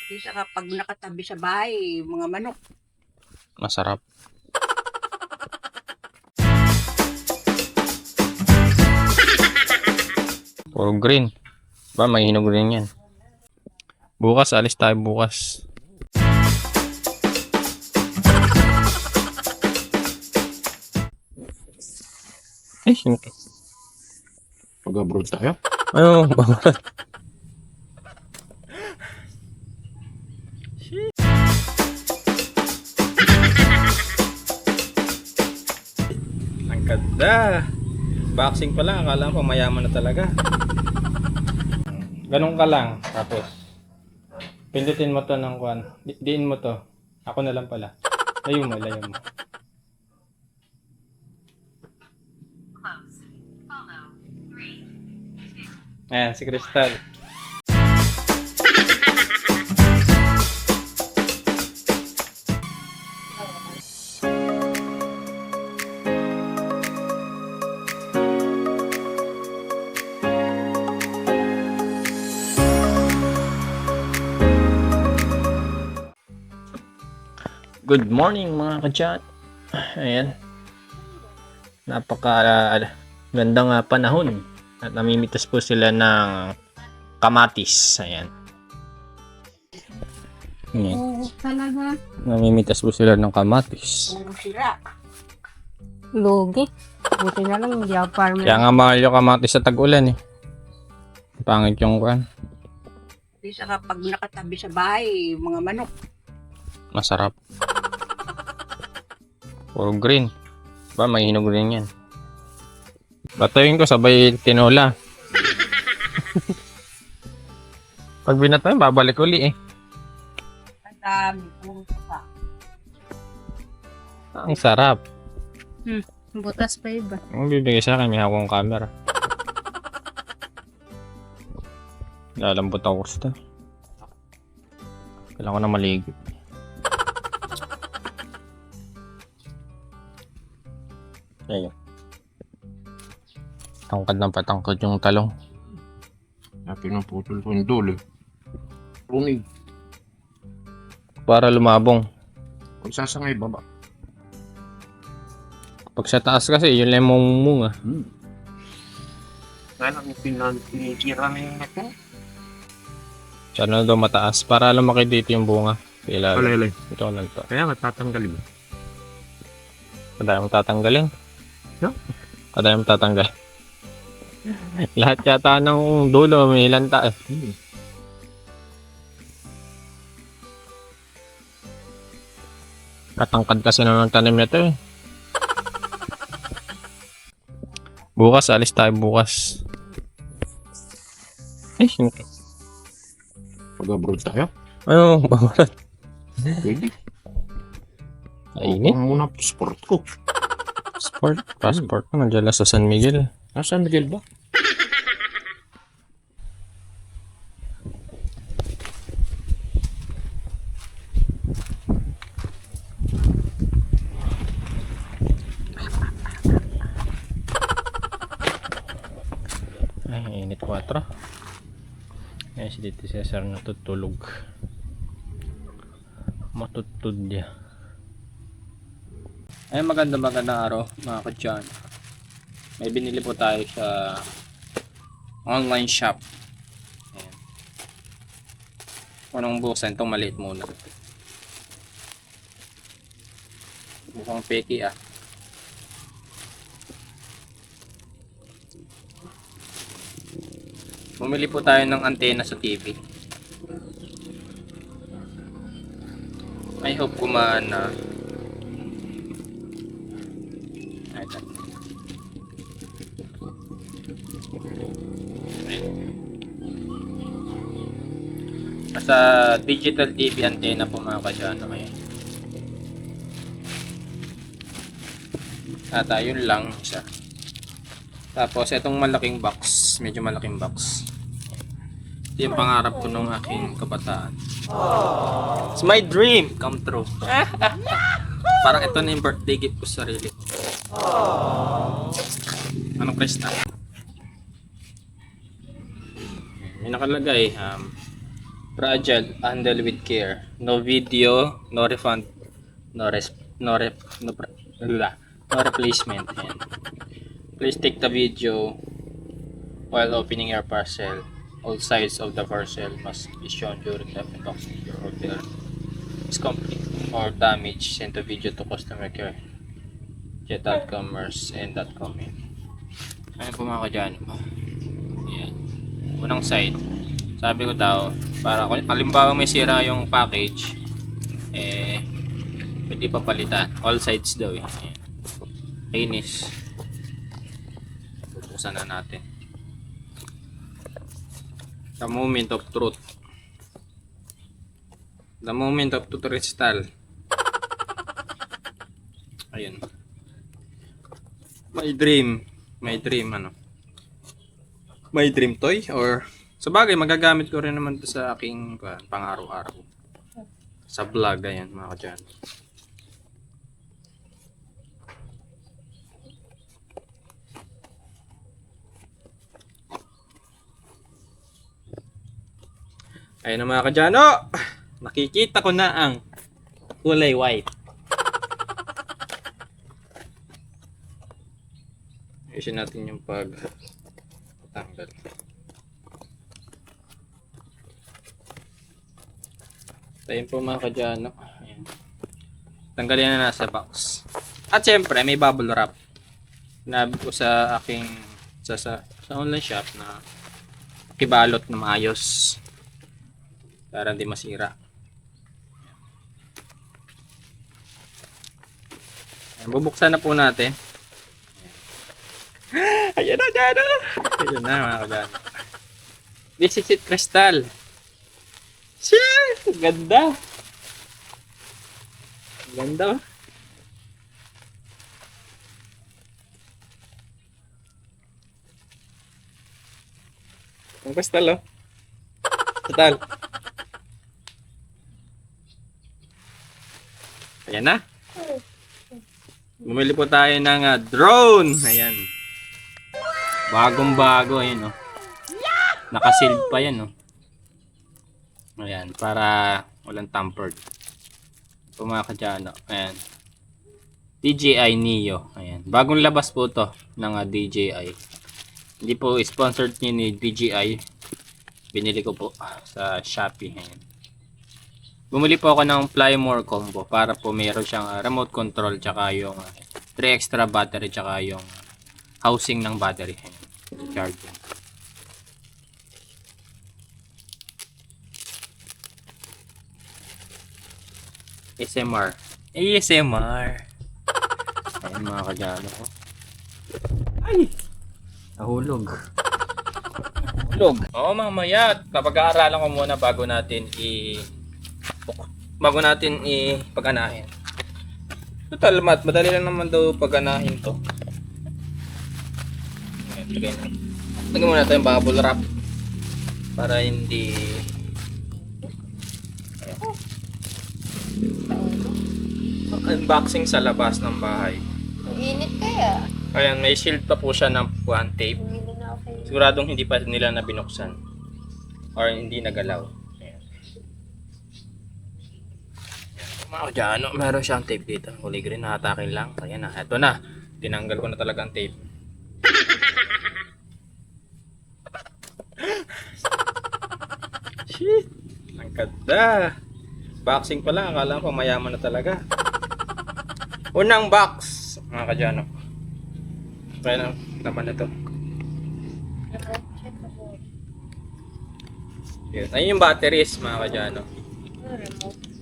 Isa kapag nakatabi sa bahay, mga manok. Masarap. Puro green. Ba, may hinog rin yan. Bukas, alis tayo bukas. Eh, sino to? Pag-abroad tayo? Ano? Ang ganda. Boxing pala, akala ko mayaman na talaga. Ganun ka lang, tapos pindutin mo to ng kwan. Diin mo to. Ako na lang pala. Layo mo, layo mo. Ayan, si Crystal. Good morning mga ka-chat. Ayan. Gandang panahon. At namimitas po sila ng kamatis. Ayan. Ayan. Oo, talaga. Namimitas po sila ng kamatis. Puro sira. Lugi. Buti na lang hindi ako farmer. Kaya nga mahal yung kamatis sa tag-ulan eh. Pangit yung kwan. Isa kapag nakatabi sa bahay, mga manok. Masarap. Puro green. Ba, may hinog rin yan. Batuin ko sabay tinola. Pag binatuin, babalik uli eh. Ang dami, puro pa. Ang sarap. Butas pa iba. Ang bibigay sa akin, may hawakong camera. Lalambot ako gusto. Kailangan ko na maligid. Ayun. Tangkad ng patangkad yung talong. Kaya pinaputol ko yung dulo. Runig. Para lumabong. Kung sasangay baba. Pag sa taas kasi, yun lang munga. Kaya lang pinikira na yung nato. Sana daw mataas. Para lumaki dito yung bunga. Kailan. Palay. Ito lang to. Kaya nga tatanggalin mo. Kadaya mong tatanggalin. No? Kadaya mong tatanggal. Lahat yata ng dulo may lanta eh. Katangkad kasi naman ng tanim nito eh. Bukas, alis tayo bukas. Eh, sino to? Pag-abroad tayo? Ano? Bawarat. Pwede. Ainit. Ang muna sport ko. Passport ko. Nandiyan lang sa San Miguel. San Miguel ba? Ay, init 4. Ay, si Tito Cesar natutulog. Matutod niya. Ay, magandang araw mga kadyan. May binili po tayo sa online shop. Ayan. Unang buksan itong maliit muna. Mukhang peki ah. Bumili po tayo ng antena sa TV. I hope kumana. Ito. Nasa digital TV antena po mga kadyano ngayon. At yun lang isa. Tapos itong malaking box, medyo malaking box. Ito yung pangarap ko nung aking kabataan. It's my dream come true. Parang ito na yung birthday gift ko sa sarili. Anong Krista? May nakalagay Fragile, handle with care. No video, no refund, no replacement. Ayan. Please take the video while opening your parcel. All sides of the parcel must be shown during the unboxing. Your order is complete or damaged. Send the video to customer care. Jet.commerce and .com. Ayan po mga kadyan. Ayan. Unang side. Sabi ko daw, para kung halimbawa may sira yung package, pwede papalitan. All sides daw eh. Ayan. Finish. Bubuksan na natin. The moment of truth. The moment of truth install. Ayun. My dream ano? My dream toy or sa bagay magagamit ko rin naman 'to sa aking pang-araw-araw. Sa vlog ayan mga kadyan. Ayun na mga kadyano, nakikita ko na ang kulay white. Ayusin natin yung pagtanggal. Ayun po mga kadyano. Ayan. Tanggalin na nasa box. At syempre may bubble wrap. Sinabi ko sa aking sa online shop na kibalot na maayos para hindi masira. Ayan, bubuksan na po natin. Ayan na, ayan na. Ayan na mga kadyano. This is it, crystal. Shit! Ganda! Ganda. Ang crystal oh. Total. Ayan na. Bumili po tayo ng drone. Ayan. Bagong bago. Ayan oh. Nakasealed pa yan oh. Ayan. Para walang tampered. Ito mga kadyano. Ayan. DJI Neo. Ayan. Bagong labas po to ng DJI. Hindi po sponsored niyo ni DJI. Binili ko po sa Shopee. Ayan. Bumili po ako ng Flymore combo para po meron siyang remote control tsaka yung 3 extra battery tsaka yung housing ng battery. Ayan. Charging. ASMR. ASMR. Ayan mga kadyano ko. Ay! Nahulog. Nahulog. Oo mamaya. Kapag-aaralan ko muna bago natin pag-anahin. Total madali lang naman daw pag-anahin to. Ayan, lagyan muna natin yung bubble wrap para hindi unboxing sa labas ng bahay. Init kaya. Ayan, may shield pa po siya ng one tape. Siguradong hindi pa nila na binuksan or hindi nagalaw. Ayan. Mga kadyano, meron siyang tape dito. Huli green, nakatakin lang. Ayan na, eto na. Tinanggal ko na talaga ang tape. Shit! Ang ganda! Boxing pa lang, akala ko mayaman na talaga. Unang box, mga kadyano. Kaya na naman na ito. Yun. Ayun yung batteries, mga kadyano.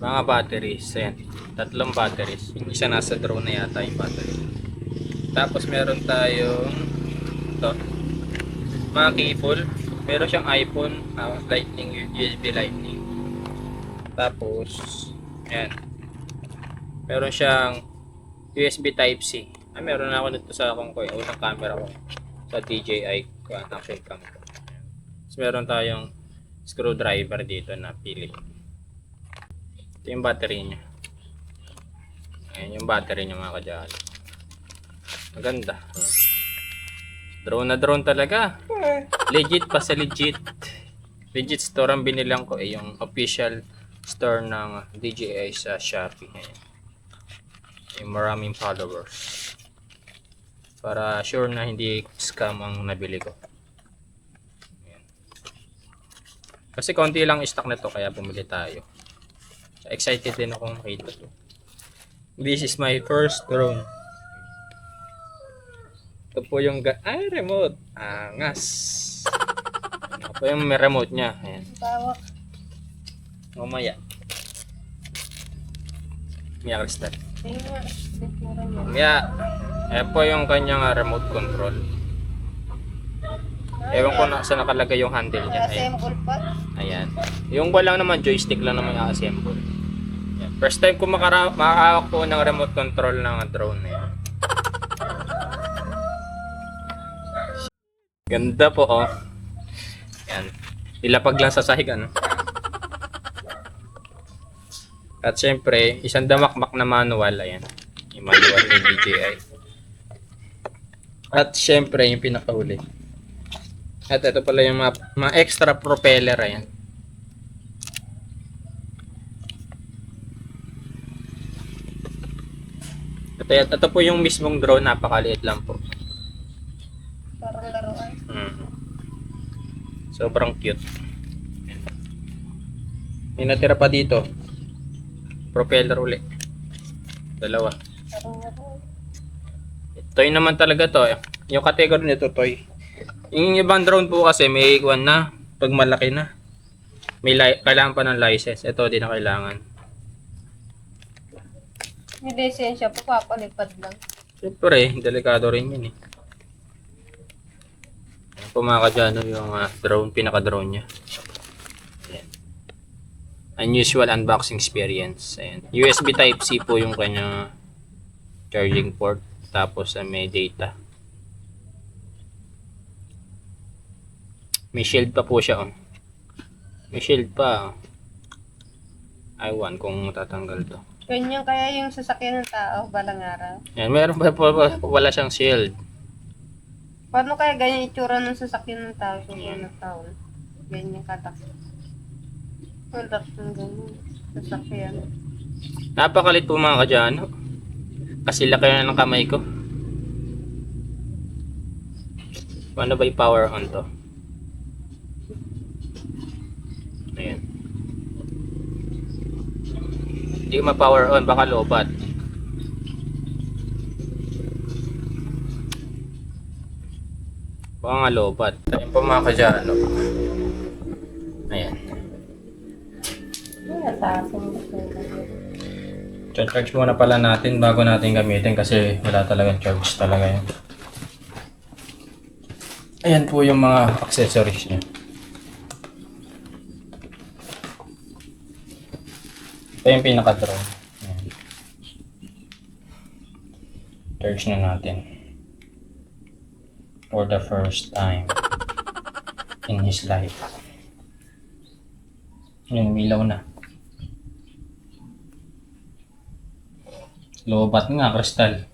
Mga batteries, ayan. 3 batteries. Yung isa nasa drone na yata yung battery. Tapos meron tayong ito. Mga cable. Meron siyang iPhone, lightning, USB lightning. Tapos, ayan. Meron siyang USB Type-C. Meron na ako dito sa akong unang camera ko sa DJI action cam ko. So, meron tayong screwdriver dito na pili. Ito yung battery niya. Ayan yung battery niya mga kadyano. Maganda. Ayan. Drone na drone talaga. Legit pa sa legit. Legit store ang binilang ko yung official store ng DJI sa Shopee. Ayan. Yung maraming followers. Para sure na hindi scam ang nabili ko. Ayan. Kasi konti lang stock nito kaya bumili tayo. Excited din akong makita to. This is my first drone. Ito po yung remote. Angas. Ito po yung remote niya. Ayan. Bawak. Mamaya. Mia Crystal. Ayun nga. Itsura niya. Mia. Ayan po yung kanyang remote control. Ewan ko na saan nakalagay yung handle niya. Ayan. Assemble pa. Ayan. Yung walang naman, joystick lang naman yung assemble. Ayan. First time ko makahawak po ng remote control ng drone. Ayan. Ganda po, oh. Ayan. Ilapag lang sa sahig, ano. At syempre, isang damakmak na manual. Ayan. Yung manual ni DJI. At syempre, yung pinakahuli. At ito pala yung mga extra propeller. Ayan. Ito po yung mismong drone. Napakaliit lang po. Parang laruan. Sobrang cute. May natira pa dito. Propeller uli. Dalawa. Parang laruan. Toy naman talaga to. Yung category nito toy. Yung ibang drone po kasi may ikuan na. Pag malaki na. May kailangan pa ng license. Ito di na kailangan. May lisensya pa, papalipad lang. Siyempre, delikado rin yun eh. Ayan po mga kadyano yung drone, pinaka-drone niya. Ayan. Unusual unboxing experience. Ayan. USB Type-C po yung kanyang charging port. Tapos may data. May shield pa po siya. Oh. May shield pa. Ewan kung tatanggal to. Ganyan kaya yung sasakyan ng tao, balang araw. Ayan, meron pa wala siyang shield. Paano kaya ganyan itsura ng sasakyan ng tao kung ng taon? Ganyan katak. Katak ng ganyan. Sasakyan. Napakalit po mga kadyano. Kasi laki na ng kamay ko. Paano ba i-power on to? Ayan. Hindi ma-power on, baka lobat. Baka nga lobat. Ayan po mga kadyano. Ayan. Ay, atasong gusto Charge muna pala natin bago natin gamitin kasi wala talagang charge talaga yan. Ayan po yung mga accessories niya. Ito yung pinaka-drone. Ayan. Charge na natin. For the first time in his life. Yun, milaw na. Lobat nga, Crystal.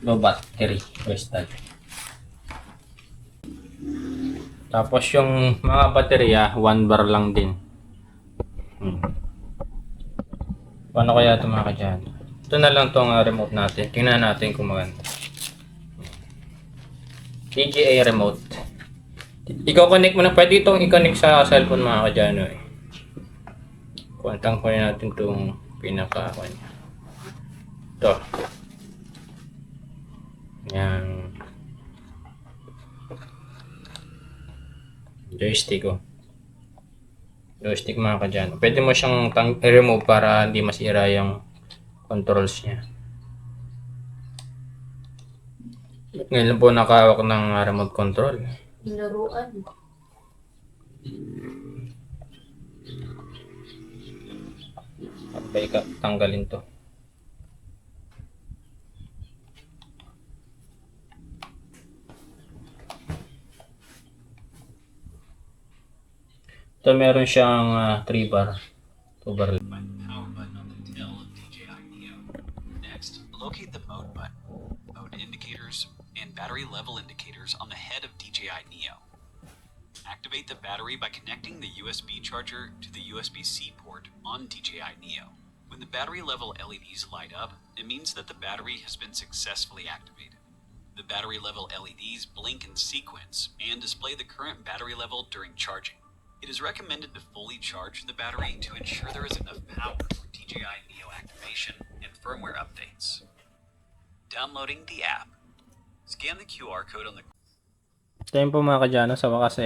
Lobat, Crystal. Tapos yung mga baterya, 1 bar lang din. Paano kaya ito mga kadyan? Ito na lang tong remote natin. Tingnan natin kung maganda. DJI remote. I-connect mo na. Pwede itong i-connect sa cellphone mga kadyano eh. Kuwantang ko natin itong pinaka-kanya. Ito. Yan. Joystick ko. Joystick mga kadyano. Pwede mo siyang i-remove para hindi masira yung controls niya. Ngayon po nakahawak ng remote control. laruan. Sabay ka tanggalin to. Ito meron siyang 3 bar. 2 bar. Next, locate the mode button. Mode indicators DJI Neo. Activate the battery by connecting the USB charger to the USB-C port on DJI Neo. When the battery level LEDs light up, it means that the battery has been successfully activated. The battery level LEDs blink in sequence and display the current battery level during charging. It is recommended to fully charge the battery to ensure there is enough power for DJI Neo activation and firmware updates. Downloading the app. Scan the QR code on the Ito yun po mga kadyano, sa wakas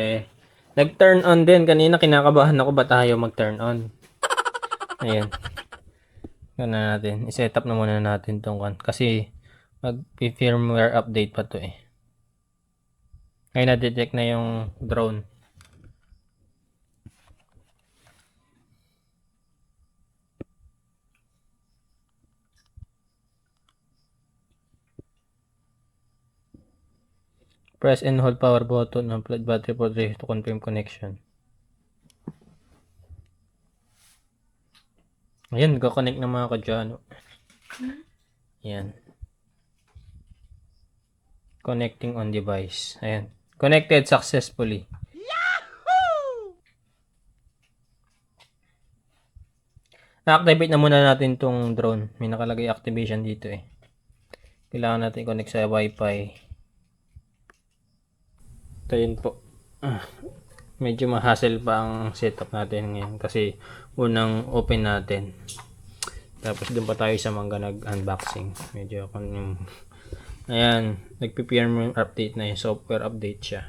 nag-turn on din. Kanina kinakabahan ako ba tayo mag-turn on. Ayan. Ganun na natin. I-set up na muna natin itong kan. Kasi mag-firmware update pa to Ngayon na-detect na yung drone. Press and hold power button on plug battery for to confirm connection. Ayan, nagka-connect na mga kadyano. Ayan. Connecting on device. Ayan. Connected successfully. Yahoo! Na-activate na muna natin tong drone. May nakalagay activation dito Kailangan natin connect sa Wi-Fi. Ito yun po. Medyo ma-hassle pa ang setup natin ngayon kasi unang open natin. Tapos doon pa tayo sa mangga nag-unboxing. Medyo ayan, nagpi-firmware update na yung software update siya.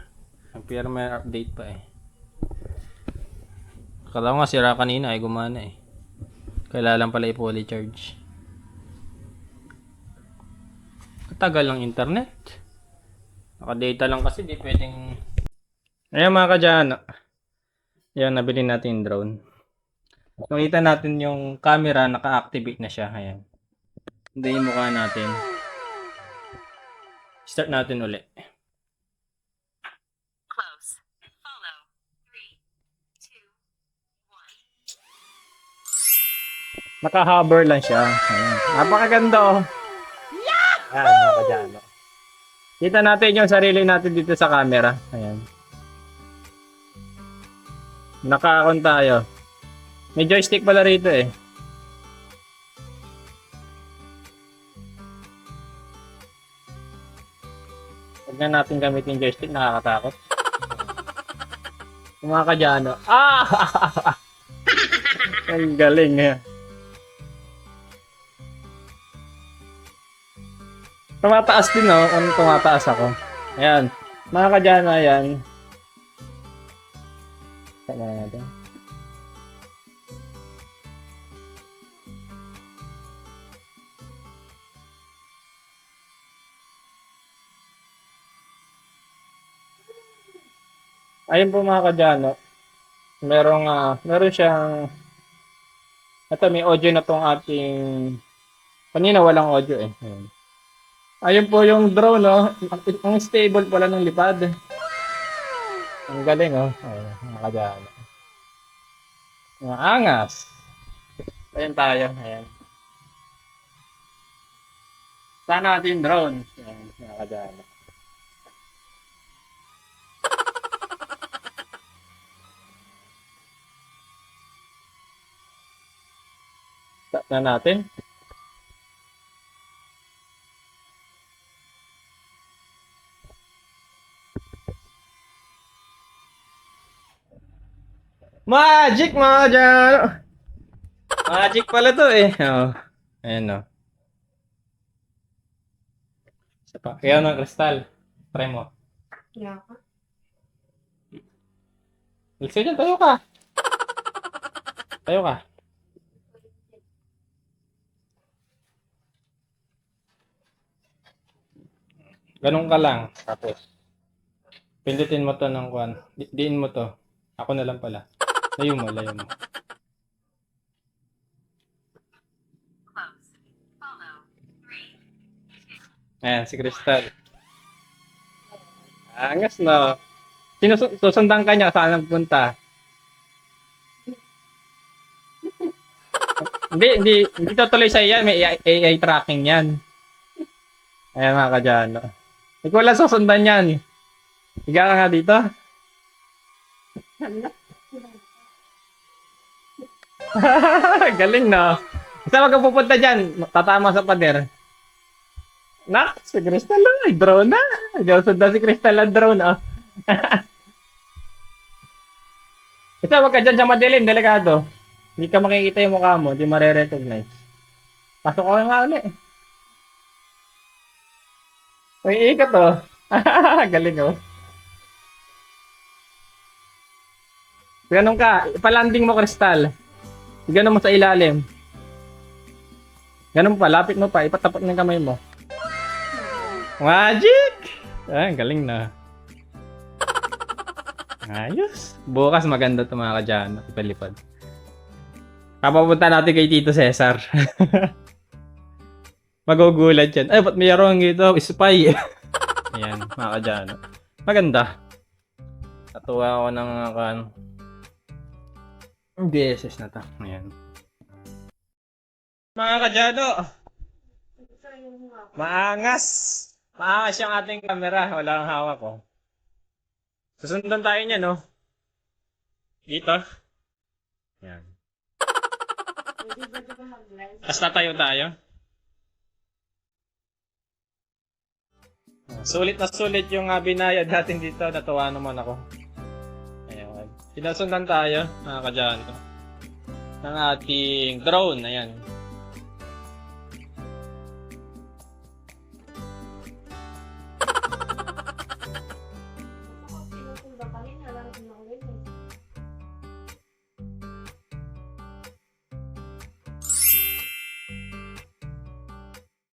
Nag-firmware update pa Akala ko nga sira kanina gumana Kailangan pala i-fully charge. Katagal ng internet. Naka-data lang kasi di pwedeng. Ayan mga kadyano. Ayan, nabili natin yung drone. Nakita natin yung camera, naka-activate na siya. Ayan. Hindi yung mukha natin. Start natin ulit. Close. Follow. 3, 2, 1. Naka-hover lang siya. Ayan. Napakaganda Ayan mga kadyano. Kita natin yung sarili natin dito sa camera. Ayan. Naka-on tayo. May joystick pala rito Huwag na natin gamitin joystick, nakakatakot. Yung mga kadyano. Ang galing Tumataas din kung tumataas ako. Ayan. Mga kadyano, ayan. Tama natin. Ayun po mga kadyano. Meron siyang ito, may audio na tong ating kanina walang audio Ayan. Ayun po yung drone ang stable pala ng lipad. Ang galing Ayun, mga kadyano. Ang angas. Ayun tayo, ayan. Sana natin drone. Ayan, mga kadyano. Start na natin. Magic mga kadyano! Magic pala to Ayan Isa pa. Kaya ng kristal. Try mo. Yeah. Sige dyan, tayo ka. Tayo ka. Ganun ka lang. Tapos, pindutin mo to ng kwan. Diin mo to. Ako na lang pala. Layo mo. Close. Follow. 3. Ayan, si Crystal. Angas no. Susundan ka niya, saan nagpunta? Hindi tutuloy sa yan. May AI tracking yan. Ayan mga kadyano. Ikaw lang susundan yan. Higa ka nga dito. Galing na. Saan ka pupunta dyan? Tatama sa pader. Nak, si Crystal ay drone na. Nagawasod na si Crystal ang drone, oh. Isa, wag ka dyan sa madilim, delikado. Hindi ka makikita yung mukha mo, hindi mare-recognize. Pasok ko nga ulit. May ikot, oh. Galing, oh. Ganun ka, ipalanding mo, Crystal. Ganun mo sa ilalim. Ganun pa, lapit mo pa, ipatapat ng kamay mo. Magic! Ah, galing na. Ayos. Bukas maganda ito mga kadyano. Ipalipad. Papapunta natin kay Tito Cesar. Magugulat yan. Ay, ba't mayroong ito? Spy. Ayan, mga kadyano. Maganda. Natuwa ako ng beses na to. Ayan. Mga kadyano. Maangas. Maangas yung ating camera. Wala kang hawak ko. Susundan tayo niya, no? Dito. Yan. Tapos tatayo tayo. Sulit na sulit yung binayad natin dito. Natuwa naman ako. Ayan. Sinusundan tayo, mga kadyano, ng ating drone. Ayan.